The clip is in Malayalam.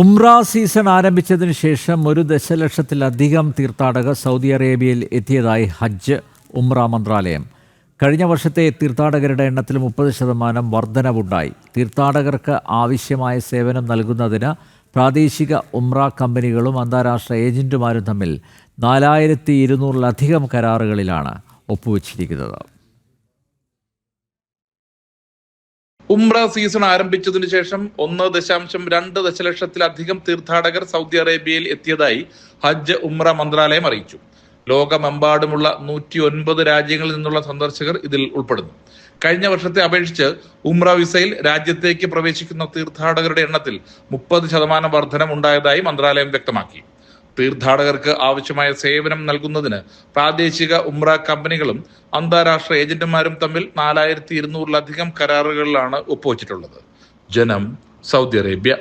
ഉംറ സീസൺ ആരംഭിച്ചതിനു ശേഷം 1 ദശലക്ഷത്തിലധികം തീർത്ഥാടകർ സൗദി അറേബ്യയിൽ എത്തിയതായി ഹജ്ജ് ഉംറ മന്ത്രാലയം. കഴിഞ്ഞ വർഷത്തെ തീർത്ഥാടകരുടെ എണ്ണത്തിൽ 30% വർധനവുണ്ടായി. തീർത്ഥാടകർക്ക് ആവശ്യമായ സേവനം നൽകുന്നതിന് പ്രാദേശിക ഉംറ കമ്പനികളും അന്താരാഷ്ട്ര ഏജന്റുമാരും തമ്മിൽ 4200-ലധികം കരാറുകളിലാണ് ഒപ്പുവച്ചിരിക്കുന്നത്. ഉംറ സീസൺ ആരംഭിച്ചതിനു ശേഷം 1.2 ദശലക്ഷത്തിലധികം തീർത്ഥാടകർ സൗദി അറേബ്യയിൽ എത്തിയതായി ഹജ്ജ് ഉംറ മന്ത്രാലയം അറിയിച്ചു. ലോകമെമ്പാടുമുള്ള 109 രാജ്യങ്ങളിൽ നിന്നുള്ള സന്ദർശകർ ഇതിൽ ഉൾപ്പെടുന്നു. കഴിഞ്ഞ വർഷത്തെ അപേക്ഷിച്ച് ഉംറ വിസയിൽ രാജ്യത്തേക്ക് പ്രവേശിക്കുന്ന തീർത്ഥാടകരുടെ എണ്ണത്തിൽ 30% വർധനം ഉണ്ടായതായി മന്ത്രാലയം വ്യക്തമാക്കി. തീർത്ഥാടകർക്ക് ആവശ്യമായ സേവനം നൽകുന്നതിന് പ്രാദേശിക ഉംറ കമ്പനികളും അന്താരാഷ്ട്ര ഏജന്റുമാരും തമ്മിൽ 4200-ലധികം കരാറുകളിലാണ് ഒപ്പുവച്ചിട്ടുള്ളത്. ജനം, സൗദി അറേബ്യ.